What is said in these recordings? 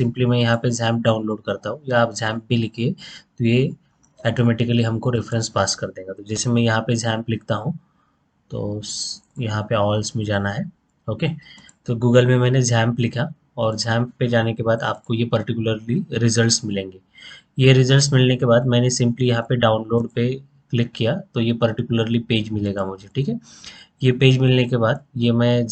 Simply मैं यहाँ पे जैम्प डाउनलोड करता हूँ या आप जैम्प भी लिखिए तो ये ऑटोमेटिकली हमको रेफरेंस पास कर देगा। तो जैसे मैं यहाँ पे जैम्प लिखता हूँ तो यहाँ पे ऑल्स में जाना है। ओके, तो गूगल में मैंने जैम्प लिखा और जैम्प पे जाने के बाद आपको ये पर्टिकुलरली रिजल्ट्स मिलेंगे। ये रिजल्ट्स मिलने के बाद मैंने सिंपली यहाँ पे डाउनलोड पे क्लिक किया तो ये पर्टिकुलरली पेज मिलेगा मुझे। ठीक है, ये पेज मिलने के बाद ये मैं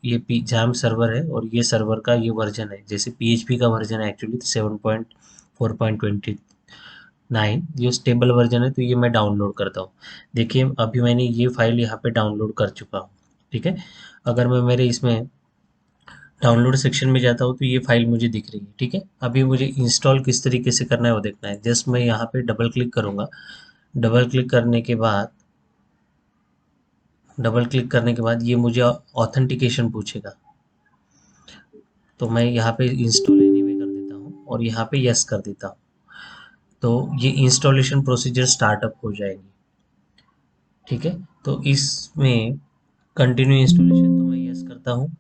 ये जैम्प सर्वर है और ये सर्वर का ये वर्जन है। जैसे पीएचपी का वर्जन है एक्चुअली 7.4.29, ये स्टेबल वर्जन है तो ये मैं डाउनलोड करता हूँ। देखिए अभी मैंने ये फाइल यहाँ पे डाउनलोड कर चुका हूँ। ठीक है, अगर मैं मेरे इसमें डाउनलोड सेक्शन में जाता हूँ तो ये फाइल मुझे दिख रही है। ठीक है, अभी मुझे इंस्टॉल किस तरीके से करना है वो देखना है। जस्ट मैं यहाँ पे डबल क्लिक करूँगा। डबल क्लिक करने के बाद डबल क्लिक करने के बाद ये मुझे ऑथेंटिकेशन पूछेगा, तो मैं यहाँ पे इंस्टॉल एनीवे कर देता हूँ और यहाँ पे यस कर देता हूँ। तो ये इंस्टॉलेशन प्रोसीजर स्टार्टअप हो जाएगी। ठीक है, तो इसमें कंटिन्यू इंस्टॉलेशन तो मैं यस करता हूँ।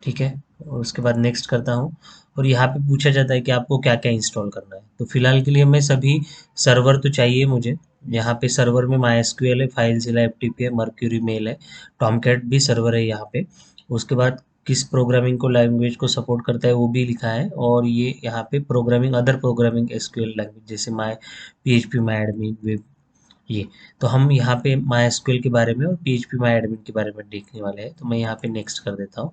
ठीक है, और उसके बाद नेक्स्ट करता हूँ और यहाँ पे पूछा जाता है कि आपको क्या क्या इंस्टॉल करना है। तो फिलहाल के लिए मैं सभी सर्वर तो चाहिए मुझे। यहाँ पे सर्वर में माई एसक्यूएल है, फाइलझिला एफटीपी है, मर्क्यूरी मेल है, टॉमकैट भी सर्वर है यहाँ पे। उसके बाद किस प्रोग्रामिंग को लैंग्वेज को सपोर्ट करता है वो भी लिखा है। और ये यहाँ पे programming other programming SQL language जैसे माई पीएचपी माई एडमिन वेब, ये। तो हम यहाँ पे माई एसक्यूएल के बारे में और पीएचपी माई एडमिन के बारे में देखने वाले हैं। तो मैं यहाँ पे नेक्स्ट कर देता हूँ।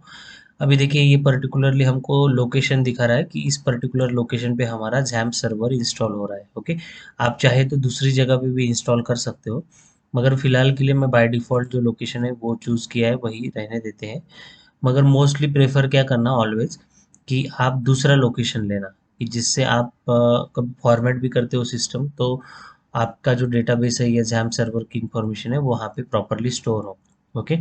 अभी देखिए ये पर्टिकुलरली हमको लोकेशन दिखा रहा है कि इस पर्टिकुलर लोकेशन पे हमारा जैम्प सर्वर इंस्टॉल हो रहा है। ओके, आप चाहे तो दूसरी जगह पे भी इंस्टॉल कर सकते हो, मगर फिलहाल के लिए मैं बाय डिफ़ॉल्ट जो लोकेशन है वो चूज़ किया है वही रहने देते हैं। मगर मोस्टली प्रेफर क्या करना ऑलवेज कि आप दूसरा लोकेशन लेना कि जिससे आप कभी फॉर्मेट भी करते हो सिस्टम तो आपका जो डेटाबेस है या जैम्प सर्वर की इंफॉर्मेशन है वो वहाँ पे प्रॉपरली स्टोर हो। ओके,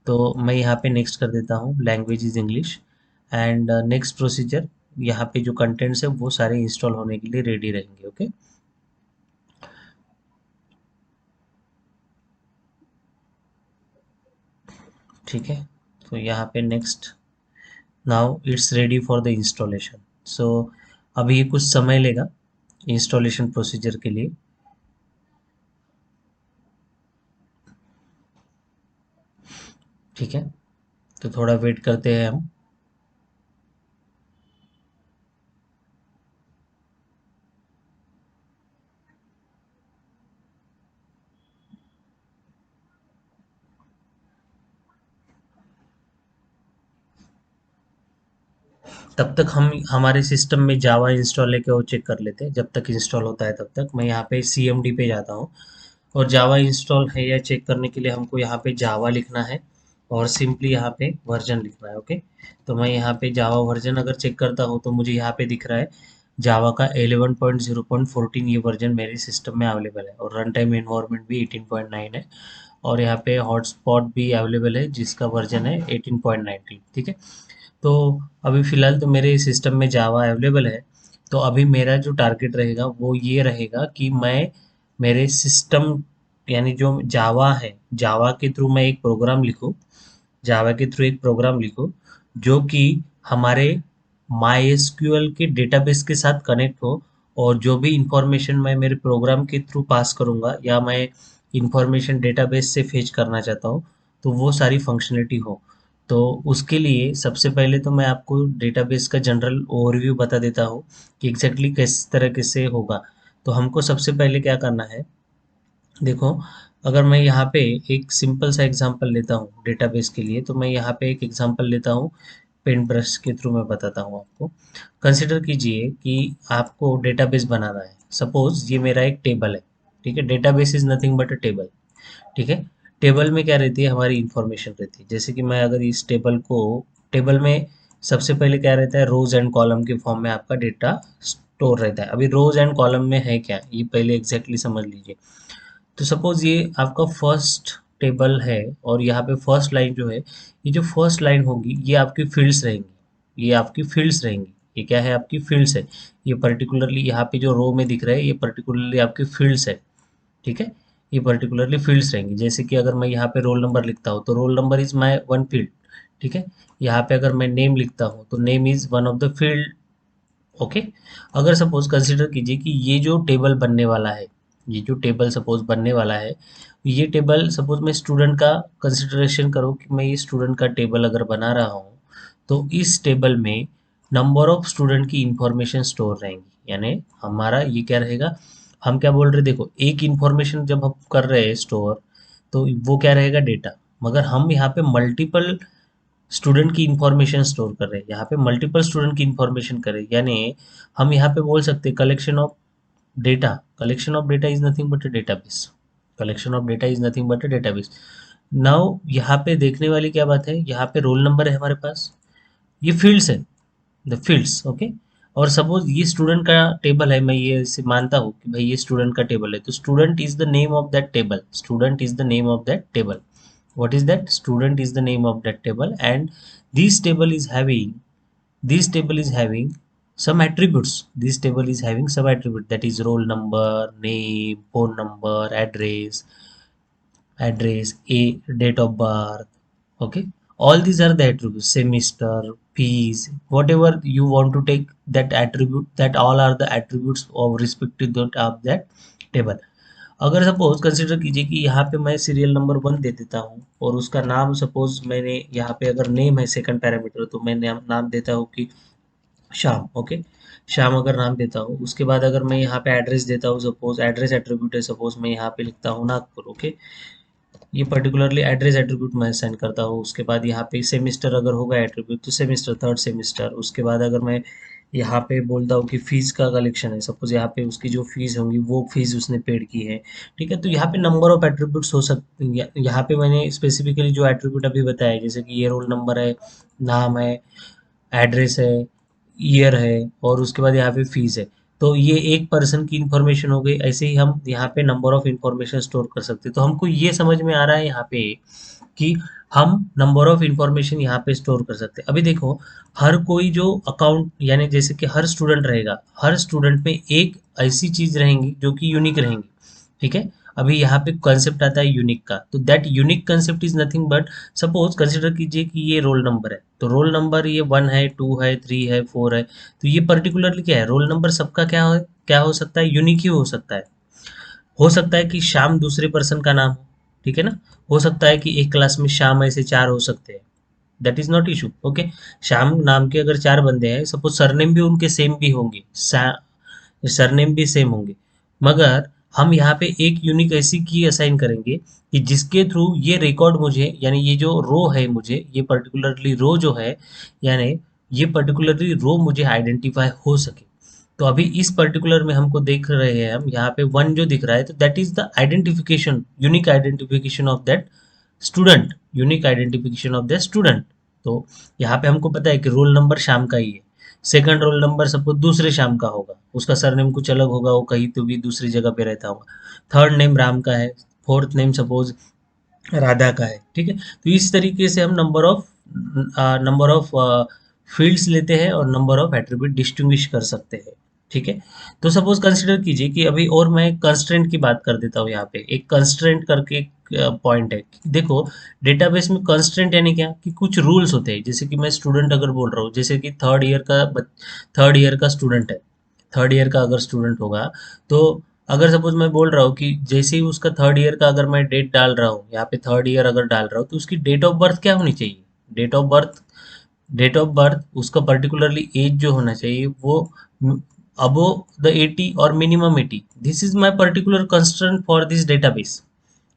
तो मैं यहाँ पे नेक्स्ट कर देता हूँ, language is English and next procedure. यहाँ पे जो कंटेंट्स है वो सारे इंस्टॉल होने के लिए रेडी रहेंगे। ओके, ठीक है, तो यहाँ पे next, now it's ready for the installation. So अभी ये कुछ समय लेगा इंस्टॉलेशन प्रोसीजर के लिए। ठीक है, तो थोड़ा वेट करते हैं हम। तब तक हम हमारे सिस्टम में जावा इंस्टॉल है क्या वो चेक कर लेते हैं। जब तक इंस्टॉल होता है तब तक मैं यहाँ पे सीएमडी पे जाता हूँ और जावा इंस्टॉल है या चेक करने के लिए हमको यहाँ पे जावा लिखना है और सिंपली यहाँ पे वर्जन लिखना है। ओके, तो मैं यहाँ पे जावा वर्जन अगर चेक करता हूँ तो मुझे यहाँ पे दिख रहा है जावा का 11.0.14 ये वर्जन मेरे सिस्टम में अवेलेबल है और रन टाइम इन्वायरमेंट भी 18.9 है और यहाँ पे हॉटस्पॉट भी अवेलेबल है जिसका वर्जन है 18.19। ठीक है, तो अभी फ़िलहाल तो मेरे सिस्टम में जावा अवेलेबल है। तो अभी मेरा जो टारगेट रहेगा वो ये रहेगा कि मैं मेरे सिस्टम यानी जो जावा है, जावा के थ्रू मैं एक प्रोग्राम लिखूँ, जावा के थ्रू एक प्रोग्राम लिखो जो कि हमारे MySQL के डेटाबेस के साथ कनेक्ट हो और जो भी इंफॉर्मेशन मैं मेरे प्रोग्राम के थ्रू पास करूँगा या मैं इंफॉर्मेशन डेटाबेस से फेच करना चाहता हूँ तो वो सारी फंक्शनलिटी हो। तो उसके लिए सबसे पहले तो मैं आपको डेटाबेस का जनरल ओवरव्यू बता देता हूँ कि एग्जैक्टली किस तरह से होगा। तो हमको सबसे पहले क्या करना है, देखो अगर मैं यहाँ पे एक सिंपल सा एग्जांपल लेता हूँ डेटाबेस के लिए तो मैं यहाँ पे एक एग्जांपल लेता हूँ, पेंट ब्रश के थ्रू मैं बताता हूँ आपको। कंसिडर कीजिए कि आपको डेटाबेस बनाना है। सपोज ये मेरा एक टेबल है। ठीक है, database is nothing but a table. ठीक है, टेबल में क्या रहती है, हमारी इंफॉर्मेशन रहती है। जैसे कि मैं अगर इस टेबल को, टेबल में सबसे पहले क्या रहता है, रोज एंड कॉलम के फॉर्म में आपका डेटा स्टोर रहता है। अभी रोज एंड कॉलम में है क्या ये पहले एग्जैक्टली समझ लीजिए। तो सपोज ये आपका फर्स्ट टेबल है और यहाँ पे फर्स्ट लाइन जो है, ये जो फर्स्ट लाइन होगी ये आपकी फील्ड्स रहेंगी, ये आपकी फील्ड्स रहेंगी। ये क्या है, आपकी फील्ड्स है। ये पर्टिकुलरली यहाँ पे जो रो में दिख रहा है ये पर्टिकुलरली आपकी फील्ड्स है। ठीक है, ये पर्टिकुलरली फील्ड्स रहेंगी। जैसे कि अगर मैं यहाँ पे रोल नंबर लिखता हूँ तो roll number is my one field, ठीक है। यहाँ पे अगर मैं नेम लिखता हूँ तो name is one of the field, okay. अगर सपोज कंसिडर कीजिए कि ये जो टेबल बनने वाला है, ये जो टेबल सपोज बनने वाला है, ये टेबल सपोज मैं स्टूडेंट का कंसिडरेशन करूँ कि मैं ये स्टूडेंट का टेबल अगर बना रहा हूँ, तो इस टेबल में नंबर ऑफ स्टूडेंट की इंफॉर्मेशन स्टोर रहेंगी। यानी हमारा ये क्या रहेगा, हम क्या बोल रहे, देखो एक इंफॉर्मेशन जब हम कर रहे हैं स्टोर, तो वो क्या रहेगा, डेटा। मगर हम यहाँ पे मल्टीपल स्टूडेंट की इंफॉर्मेशन स्टोर कर रहे हैं, यहाँ पे मल्टीपल स्टूडेंट की इंफॉर्मेशन कर रहे हैं। यानी हम यहाँ पे बोल सकते हैं collection of data, collection of data is nothing but a database, collection of data is nothing but a database. Now यहाँ पे देखने वाली क्या बात है, यहाँ पे रोल नंबर है हमारे पास, ये फील्ड्स है, द फील्ड्स, ओके। और सपोज ये स्टूडेंट का टेबल है, मैं ये इसे मानता हूँ कि भाई ये स्टूडेंट का टेबल है, तो student is the name of that table, student is the name of that table. what is that, student is the name of that table, and this table is having, this table is having some attributes, this table is having some attribute, that is roll number, name, phone number, address, a date of birth, okay. All these are the attributes, semester, fees, whatever you want to take that attribute, that all are the attributes of respective of that table। अगर suppose consider कीजिए कि यहाँ पे मैं serial number 1 दे देता हूँ, और उसका नाम सपोज मैंने यहाँ पे अगर नेम है सेकंड पैरामीटर, तो मैं नाम देता हूँ कि श्याम, ओके। श्याम अगर नाम देता हूँ, उसके बाद अगर मैं यहाँ पे एड्रेस देता हूँ, सपोज एड्रेस एट्रीब्यूट है, सपोज मैं यहाँ पे लिखता हूँ नागपुर, ओके। ये पर्टिकुलरली एड्रेस एट्रीब्यूट मैं असाइन करता हूँ। उसके बाद यहाँ पे सेमिस्टर अगर होगा एट्रीब्यूट, तो सेमिस्टर, थर्ड सेमिस्टर। उसके बाद अगर मैं यहाँ पे बोलता हूँ कि फीस का कलेक्शन है, सपोज यहाँ पे उसकी जो फीस होंगी वो फीस उसने पेड की है, ठीक है। तो यहाँ पे नंबर ऑफ एट्रीब्यूट्स हो सकते हैं। यहाँ पे मैंने स्पेसिफिकली जो एट्रीब्यूट अभी बताया, जैसे कि ये रोल नंबर है, नाम है, एड्रेस है, ईयर है, और उसके बाद यहाँ पे फीस है। तो ये एक पर्सन की इंफॉर्मेशन हो गई। ऐसे ही हम यहाँ पे नंबर ऑफ इंफॉर्मेशन स्टोर कर सकते हैं। तो हमको ये समझ में आ रहा है यहाँ पे कि हम नंबर ऑफ इंफॉर्मेशन यहाँ पे स्टोर कर सकते हैं। अभी देखो, हर कोई जो अकाउंट, यानी जैसे कि हर स्टूडेंट रहेगा, हर स्टूडेंट में एक ऐसी चीज रहेंगी जो कि यूनिक रहेंगी, ठीक है। अभी यहाँ पे कंसेप्ट आता है यूनिक का, तो that unique concept is nothing but, suppose consider कीजिए कि ये रोल नंबर है, तो रोल नंबर ये 1 है, 2 है, 3 है, 4 है। तो ये पर्टिकुलरली क्या है, रोल नंबर सबका क्या हो सकता है, यूनिक ही हो सकता है। हो सकता है कि श्याम दूसरे पर्सन का नाम हो, ठीक है ना। हो सकता है कि एक क्लास में श्याम ऐसे 4 हो सकते हैं, that is not issue, okay. Shyam नाम के अगर 4 बंदे हैं, सपोज सरनेम भी उनके सेम भी होंगे, सरनेम भी सेम होंगे, मगर हम यहाँ पे एक यूनिक ऐसी की असाइन करेंगे कि जिसके थ्रू ये रिकॉर्ड मुझे, यानी ये जो रो है, मुझे ये पर्टिकुलरली रो जो है, यानी ये पर्टिकुलरली रो मुझे आइडेंटिफाई हो सके। तो अभी इस पर्टिकुलर में हमको देख रहे हैं हम यहाँ पे 1 जो दिख रहा है, तो that is the identification, unique identification of that student, unique identification of the student. तो यहाँ पे हमको पता है कि रोल नंबर शाम का ही है, सेकंड रोल नंबर सपोज दूसरे शाम का होगा, उसका सरनेम कुछ अलग होगा, वो कहीं तो भी दूसरी जगह पे रहता होगा। थर्ड नेम राम का है, फोर्थ नेम सपोज राधा का है, ठीक है। तो इस तरीके से हम नंबर ऑफ फील्ड्स लेते हैं और नंबर ऑफ एट्रीब्यूट डिस्टिंग्विश कर सकते हैं, ठीक है। तो सपोज कंसिडर कीजिए कि अभी और मैं कंस्ट्रेंट की बात कर देता हूँ। यहाँ पे एक कंस्ट्रेंट करके एक पॉइंट है, देखो डेटाबेस में कंस्ट्रेंट यानी क्या, कि कुछ रूल्स होते हैं। जैसे कि मैं स्टूडेंट अगर बोल रहा हूँ, जैसे कि थर्ड ईयर का स्टूडेंट है, थर्ड ईयर का अगर स्टूडेंट होगा, तो अगर सपोज मैं बोल रहा हूँ कि जैसे ही उसका थर्ड ईयर का अगर मैं डेट डाल रहा हूँ, यहाँ पे थर्ड ईयर अगर डाल रहा हूँ, तो उसकी डेट ऑफ बर्थ क्या होनी चाहिए, date of birth, date of birth उसका पर्टिकुलरली एज जो होना चाहिए वो अबो द 80 और minimum 80। This is my particular constraint for this database,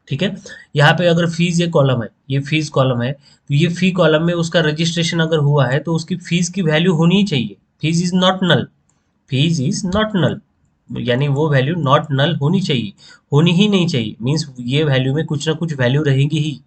ठीक है। यहाँ पे अगर फीस ये कॉलम है, ये फीस कॉलम है, तो ये फी कॉलम में उसका रजिस्ट्रेशन अगर हुआ है, तो उसकी फीस की वैल्यू होनी ही चाहिए। Fees is not null, fees is not null, यानी वो वैल्यू नॉट नल होनी चाहिए, होनी ही नहीं चाहिए, मीन्स ये वैल्यू में कुछ ना कुछ वैल्यू रहेगी ही।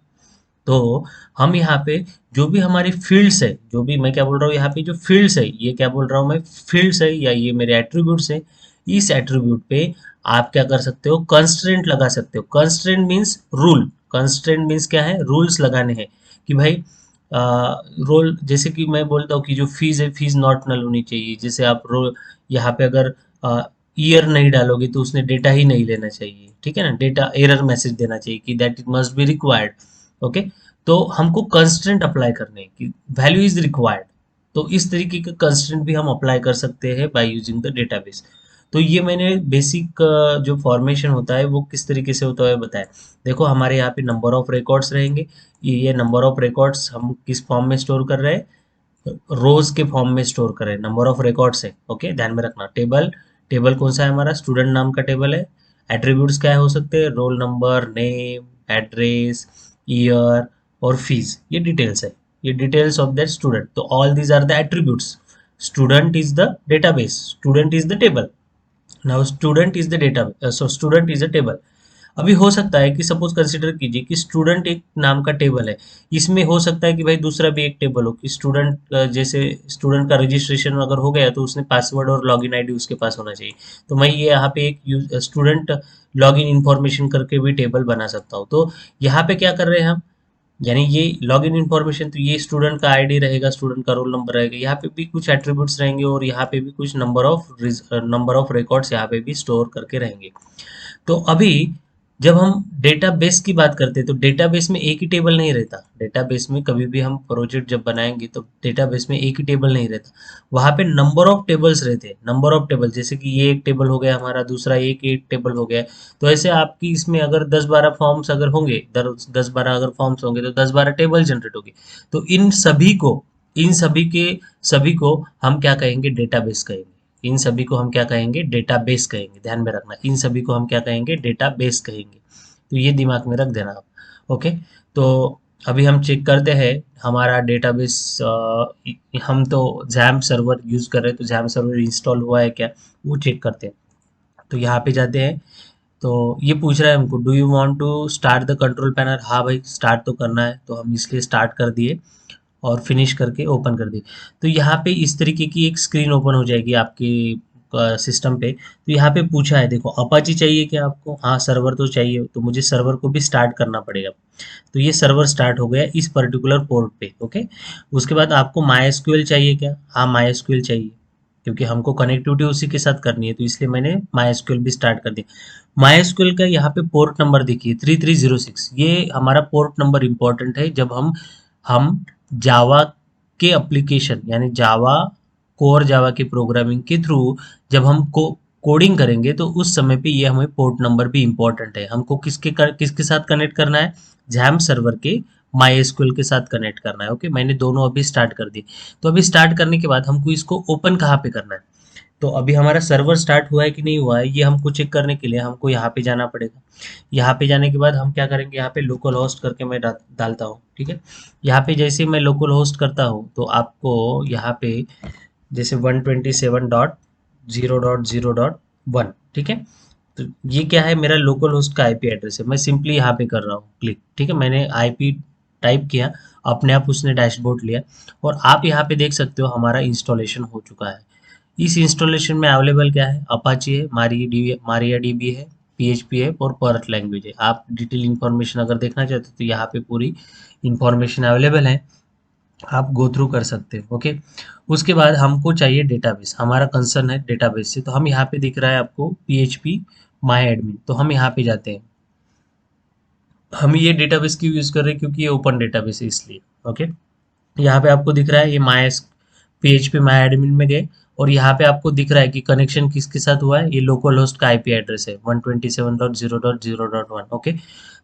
तो हम यहाँ पे जो भी हमारी फील्ड्स है, जो भी मैं क्या बोल रहा हूँ यहाँ पे जो फील्ड्स है, ये क्या बोल रहा हूँ मैं, फील्ड्स है या ये मेरे एट्रीब्यूट्स है, इस एट्रीब्यूट पे आप क्या कर सकते हो, कंस्ट्रेंट लगा सकते हो। Constraint means rule, constraint means क्या है, रूल्स लगाने हैं कि भाई रोल, जैसे कि मैं बोलता हूँ कि जो फीस है, फीस नॉट नल होनी चाहिए। जैसे आप रोल यहाँ पे अगर ईयर नहीं डालोगे तो उसने डेटा ही नहीं लेना चाहिए, ठीक है ना, डेटा एरर मैसेज देना चाहिए कि that it must be required. Okay, तो हमको कंस्ट्रेंट अप्लाई करने हैं कि वैल्यू इज रिक्वायर्ड। तो इस तरीके का कंस्ट्रेंट भी हम अप्लाई कर सकते हैं बाय यूजिंग द डेटाबेस। तो ये मैंने बेसिक जो फॉर्मेशन होता है वो किस तरीके से होता है बताया। देखो हमारे यहाँ पे नंबर ऑफ रिकॉर्ड्स रहेंगे, ये नंबर ऑफ रिकॉर्ड्स हम किस फॉर्म में स्टोर कर रहे हैं, रोज के फॉर्म में स्टोर करें, नंबर ऑफ रिकॉर्ड्स है। ओके, ध्यान में रखना। टेबल, टेबल कौन सा है हमारा, स्टूडेंट नाम का टेबल है। एट्रीब्यूट्स क्या हो सकते हैं, roll number, name, address, year और फीस, ये डिटेल्स है, ये डिटेल्स ऑफ दैट स्टूडेंट। तो all these are the attributes. Student is the database, student is the table. Now student is the data, so student is a table. अभी हो सकता है कि सपोज कंसिडर कीजिए कि स्टूडेंट एक नाम का टेबल है, इसमें हो सकता है कि भाई दूसरा भी एक टेबल हो कि स्टूडेंट, जैसे स्टूडेंट का रजिस्ट्रेशन अगर हो गया तो उसने पासवर्ड और लॉगिन आईडी उसके पास होना चाहिए। तो मैं ये यहाँ पे एक स्टूडेंट लॉगिन इन्फॉर्मेशन करके भी टेबल बना सकता हूँ। तो यहाँ पे क्या कर रहे हैं हम, यानी ये लॉगिन इन्फॉर्मेशन, तो ये स्टूडेंट का आईडी रहेगा, स्टूडेंट का रोल नंबर रहेगा, यहाँ पे भी कुछ एट्रीब्यूट्स रहेंगे और यहाँ पे भी कुछ नंबर ऑफ रिकॉर्ड्स यहाँ पे भी स्टोर करके रहेंगे। तो अभी जब हम डेटाबेस की बात करते हैं तो डेटाबेस में एक ही टेबल नहीं रहता। डेटाबेस में कभी भी हम प्रोजेक्ट जब बनाएंगे तो डेटाबेस में एक ही टेबल नहीं रहता, वहाँ पे नंबर ऑफ टेबल्स रहते हैं। नंबर ऑफ टेबल, जैसे कि ये एक टेबल हो गया हमारा, दूसरा एक टेबल हो गया। तो ऐसे आपकी इसमें अगर 10-12 फॉर्म्स अगर होंगे, 10-12 अगर फॉर्म्स होंगे तो 10-12 टेबल जनरेट होगी। तो इन सभी को हम क्या कहेंगे, डेटाबेस कहेंगे। इन सभी को हम क्या कहेंगे, डेटाबेस कहेंगे। ध्यान में रखना, इन सभी को हम क्या कहेंगे, डेटाबेस कहेंगे। तो ये दिमाग में रख देना आप। ओके, तो अभी हम चेक करते हैं हमारा डेटाबेस। हम तो जैम सर्वर यूज कर रहे हैं, तो जैम सर्वर इंस्टॉल हुआ है क्या, वो चेक करते हैं। तो यहाँ पे जाते हैं, तो ये पूछ रहा है हमको, do you want to start the control panel. हाँ भाई, स्टार्ट तो करना है, तो हम इसलिए स्टार्ट कर दिए और फिनिश करके ओपन कर दी। तो यहाँ पे इस तरीके की एक स्क्रीन ओपन हो जाएगी आपके सिस्टम पे। तो यहाँ पे पूछा है, देखो अपाची चाहिए क्या आपको, हाँ सर्वर तो चाहिए, तो मुझे सर्वर को भी स्टार्ट करना पड़ेगा। तो ये सर्वर स्टार्ट हो गया इस पर्टिकुलर पोर्ट पे। ओके, उसके बाद आपको माई एसक्यूएल चाहिए क्या, हाँ माई एसक्यूएल चाहिए, क्योंकि हमको कनेक्टिविटी उसी के साथ करनी है, तो इसलिए मैंने माई एसक्यूएल भी स्टार्ट कर दिया। माई एसक्यूएल का यहाँ पे पोर्ट नंबर देखिए 3306, ये हमारा पोर्ट नंबर इंपॉर्टेंट है जब हम जावा के एप्लीकेशन, यानी जावा कोर, जावा के प्रोग्रामिंग के थ्रू जब हम कोडिंग करेंगे तो उस समय पे ये हमें पोर्ट नंबर भी इंपॉर्टेंट है। हमको किसके साथ कनेक्ट करना है, जैम सर्वर के माई एसक्यूएल के साथ कनेक्ट करना है। ओके, मैंने दोनों अभी स्टार्ट कर दिए। तो अभी स्टार्ट करने के बाद हमको इसको ओपन कहाँ पे करना है, तो अभी हमारा सर्वर स्टार्ट हुआ है कि नहीं हुआ है ये हमको चेक करने के लिए हमको यहाँ पे जाना पड़ेगा। यहाँ पे जाने के बाद हम क्या करेंगे, यहाँ पे लोकल होस्ट करके मैं डालता हूँ, ठीक है। यहाँ पे जैसे मैं लोकल होस्ट करता हूँ तो आपको यहाँ पे जैसे 127.0.0.1, ठीक है। तो ये क्या है, मेरा लोकल होस्ट का आईपी एड्रेस है। मैं सिंपली यहाँ पे कर रहा हूँ क्लिक, ठीक है, मैंने आईपी टाइप किया, अपने आप उसने डैशबोर्ड लिया। और आप यहाँ पे देख सकते हो हमारा इंस्टॉलेशन हो चुका है। इस इंस्टॉलेशन में अवेलेबल क्या है, अपाची है, मारिया डीबी है, पीएचपी है और पर्ल लैंग्वेज है। आप डिटेल इन्फॉर्मेशन अगर देखना चाहते हो तो यहाँ पे पूरी इन्फॉर्मेशन अवेलेबल है, आप गो थ्रू कर सकते हैं। ओके, उसके बाद हमको चाहिए डेटाबेस, हमारा कंसर्न है डेटाबेस से। तो हम यहाँ पे दिख रहा है आपको पीएचपी माई एडमिन, तो हम यहाँ पे जाते हैं। हम ये डेटाबेस क्यों यूज कर रहे हैं, क्योंकि ये ओपन डेटाबेस है इसलिए। ओके, यहाँ पे आपको दिख रहा है ये माई पीएचपी माई एडमिन में गए और यहाँ पे आपको दिख रहा है कि कनेक्शन किसके साथ हुआ है, ये लोकल होस्ट का आईपी एड्रेस है 127.0.0.1। ओके,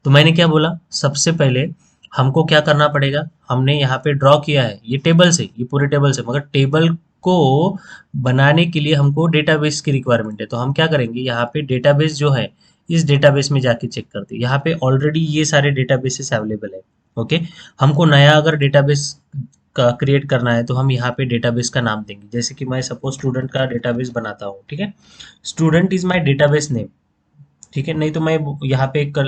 तो मैंने क्या बोला, सबसे पहले हमको क्या करना पड़ेगा, हमने यहाँ पे ड्रॉ किया है ये टेबल से, ये पूरे टेबल से, मगर टेबल को बनाने के लिए हमको डेटाबेस की रिक्वायरमेंट है। तो हम क्या करेंगे, यहाँ पे डेटाबेस जो है इस डेटाबेस में जाके चेक करते हैं। यहाँ पे ऑलरेडी ये सारे डेटाबेसेस अवेलेबल है। ओके, हमको नया अगर डेटाबेस का क्रिएट करना है तो हम यहाँ पे डेटाबेस का नाम देंगे। जैसे कि मैं सपोज स्टूडेंट का डेटाबेस बनाता हूँ, ठीक है, student is my database name, ठीक है। नहीं तो मैं यहाँ पे एक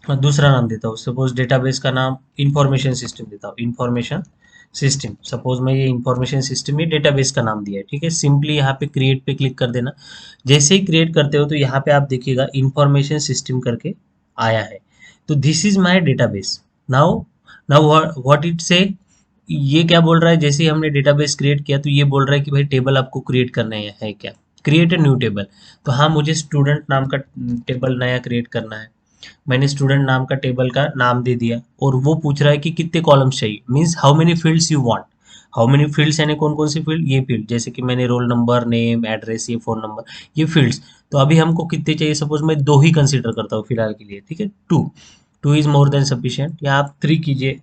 दूसरा नाम देता हूँ, सपोज डेटाबेस का नाम इंफॉर्मेशन सिस्टम देता हूँ, इंफॉर्मेशन सिस्टम। सपोज मैं ये इंफॉर्मेशन सिस्टम ये डेटाबेस का नाम दिया है, ठीक है। सिंपली यहाँ पे क्रिएट पे क्लिक कर देना। जैसे ही क्रिएट करते हो तो यहाँ पे आप देखिएगा इंफॉर्मेशन सिस्टम करके आया है। तो this is my database. Now now what it से, ये क्या बोल रहा है, जैसे ही हमने डेटाबेस क्रिएट किया तो ये बोल रहा है कि भाई टेबल आपको क्रिएट करना है क्या। Create a new table. तो हाँ, मुझे स्टूडेंट नाम का टेबल नया क्रिएट करना है। मैंने स्टूडेंट नाम का टेबल का नाम दे दिया और वो पूछ रहा है कि कितने कॉलम्स चाहिए, means how many fields you want. How many fields यानी कौन कौन सी फील्ड, ये फील्ड जैसे कि मैंने रोल नंबर, नेम, एड्रेस, ये फोन नंबर, ये फील्ड्स। तो अभी हमको कितने चाहिए, सपोज मैं 2 ही कंसीडर करता हूँ फिलहाल के लिए, ठीक है, 2। 2 इज मोर देन सफिशिएंट, या आप 3 कीजिए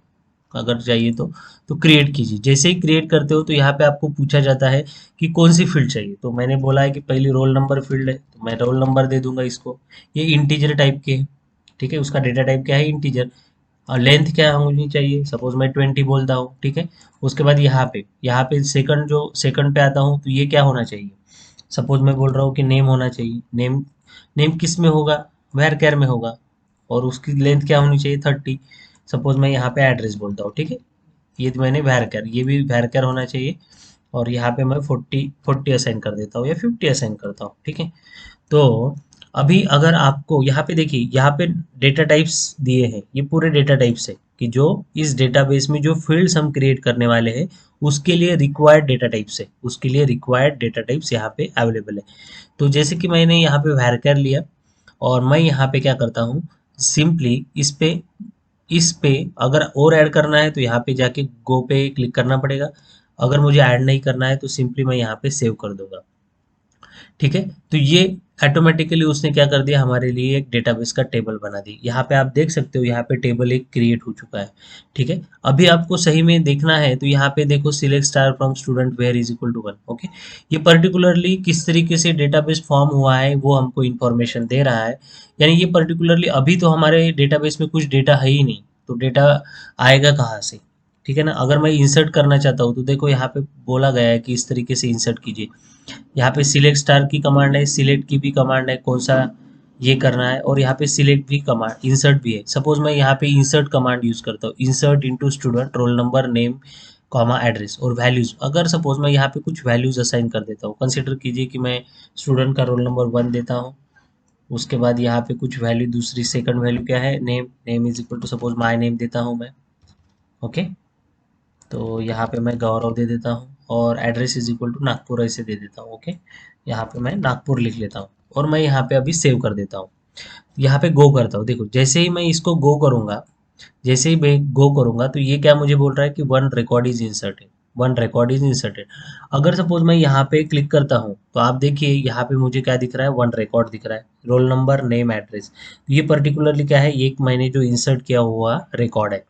अगर चाहिए तो क्रिएट कीजिए। जैसे ही क्रिएट करते हो तो यहाँ पे आपको पूछा जाता है कि कौन सी फील्ड चाहिए। तो मैंने बोला है कि पहली रोल नंबर फील्ड है, तो मैं रोल नंबर दे दूंगा इसको। ये इंटीजर टाइप के है, ठीक है, उसका डेटा टाइप क्या है, इंटीजर। और लेंथ क्या होनी चाहिए, सपोज मैं 20 बोलता हूँ, ठीक है। उसके बाद यहाँ पे सेकंड, जो सेकंड पे आता हूँ तो ये क्या होना चाहिए, सपोज मैं बोल रहा हूँ कि नेम होना चाहिए। नेम, नेम किस में होगा, वेर कैर में होगा, और उसकी लेंथ क्या होनी चाहिए, 30। सपोज मैं यहाँ पे एड्रेस बोलता हूँ, ठीक है, ये तो मैंने वेर कैर, ये भी वेर कैर होना चाहिए। और यहाँ पे मैं 40 असाइन कर देता हूँ या 50 असाइन करता हूँ, ठीक है। तो अभी अगर आपको यहाँ पे देखिए, यहाँ पे डेटा टाइप्स दिए हैं, ये पूरे डेटा टाइप्स है कि जो इस डेटाबेस में जो फील्ड्स हम क्रिएट करने वाले हैं उसके लिए रिक्वायर्ड डेटा टाइप्स है, उसके लिए रिक्वायर्ड डेटा टाइप्स यहाँ पे अवेलेबल है। तो जैसे कि मैंने यहाँ पे varchar लिया और मैं यहाँ पे क्या करता हूँ, सिंपली इस पे अगर और ऐड करना है तो यहाँ पे जाके गो पे क्लिक करना पड़ेगा। अगर मुझे ऐड नहीं करना है तो सिंपली मैं यहाँ पे सेव कर दूंगा, ठीक है। तो ये ऑटोमेटिकली उसने क्या कर दिया, हमारे लिए एक डेटाबेस का टेबल बना दी। यहाँ पे आप देख सकते हो, यहाँ पे टेबल एक क्रिएट हो चुका है, ठीक है। अभी आपको सही में देखना है तो यहाँ पे देखो, select star from student where is equal to 1, okay. ये पर्टिकुलरली किस तरीके से डेटाबेस फॉर्म हुआ है वो हमको इन्फॉर्मेशन दे रहा है। यानी ये पर्टिकुलरली अभी तो हमारे डेटाबेस में कुछ डेटा है ही नहीं, तो डेटा आएगा कहाँ से, ठीक है ना। अगर मैं इंसर्ट करना चाहता हूँ तो देखो यहाँ पे बोला गया है कि इस तरीके से इंसर्ट कीजिए। यहाँ पे सिलेक्ट स्टार की कमांड है, सिलेक्ट की भी कमांड है, कौन सा ये करना है, और यहाँ पे सिलेक्ट भी कमांड, इंसर्ट भी है। सपोज मैं यहाँ पे इंसर्ट कमांड यूज करता हूँ, insert into student role number name comma address और वैल्यूज। अगर सपोज मैं यहाँ पे कुछ वैल्यूज असाइन कर देता हूँ, कंसिडर कीजिए कि मैं स्टूडेंट का रोल नंबर 1 देता हूँ। उसके बाद यहाँ पे कुछ वैल्यू, दूसरी सेकंड वैल्यू क्या है, name, name is equal to suppose my name देता हूँ मैं, ओके। तो यहाँ पे मैं गौरव दे देता हूँ और address is equal to Nagpur ऐसे दे देता हूँ, ओके। यहाँ पे मैं नागपुर लिख लेता हूँ और मैं यहाँ पे अभी सेव कर देता हूँ। यहाँ पे गो करता हूँ, देखो जैसे ही मैं इसको गो करूँगा, जैसे ही मैं गो करूँगा तो ये क्या मुझे बोल रहा है कि 1 record is inserted, 1 record is inserted. अगर सपोज मैं यहाँ पे क्लिक करता हूँ तो आप देखिए यहाँ पे मुझे क्या दिख रहा है, 1 रिकॉर्ड दिख रहा है, रोल नंबर नेम एड्रेस। ये पर्टिकुलरली क्या है, एक मैंने जो इंसर्ट किया हुआ रिकॉर्ड है,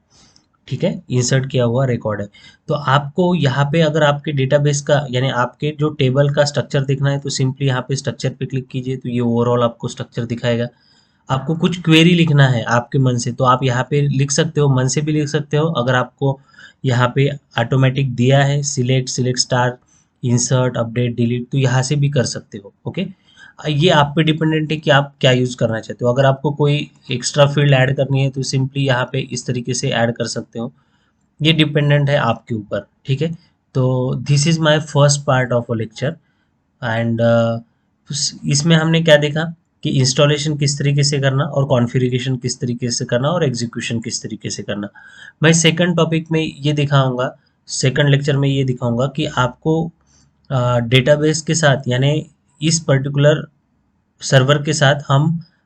ठीक है, इंसर्ट किया हुआ रिकॉर्ड है। तो आपको यहाँ पे अगर आपके डेटाबेस का यानी आपके जो टेबल का स्ट्रक्चर देखना है तो सिंपली यहाँ पे स्ट्रक्चर पे क्लिक कीजिए, तो ये ओवरऑल आपको स्ट्रक्चर दिखाएगा। आपको कुछ क्वेरी लिखना है आपके मन से तो आप यहाँ पे लिख सकते हो, मन से भी लिख सकते हो। अगर आपको यहाँ पे ऑटोमेटिक दिया है select, select star, insert, update, delete, तो यहाँ से भी कर सकते हो, ओके। ये आप पे डिपेंडेंट है कि आप क्या यूज़ करना चाहते हो। अगर आपको कोई एक्स्ट्रा फील्ड ऐड करनी है तो सिंपली यहाँ पे इस तरीके से ऐड कर सकते हो। ये डिपेंडेंट है आपके ऊपर, ठीक है। तो this is my first part of a lecture and इसमें हमने क्या देखा कि इंस्टॉलेशन किस तरीके से करना और कॉन्फ़िगरेशन किस तरीके से करना और एग्जीक्यूशन किस तरीके से करना। मैं सेकंड टॉपिक में ये दिखाऊंगा, सेकंड लेक्चर में ये दिखाऊंगा कि आपको डेटाबेस के साथ यानी इस पर्टिकुलर सर्वर के साथ हम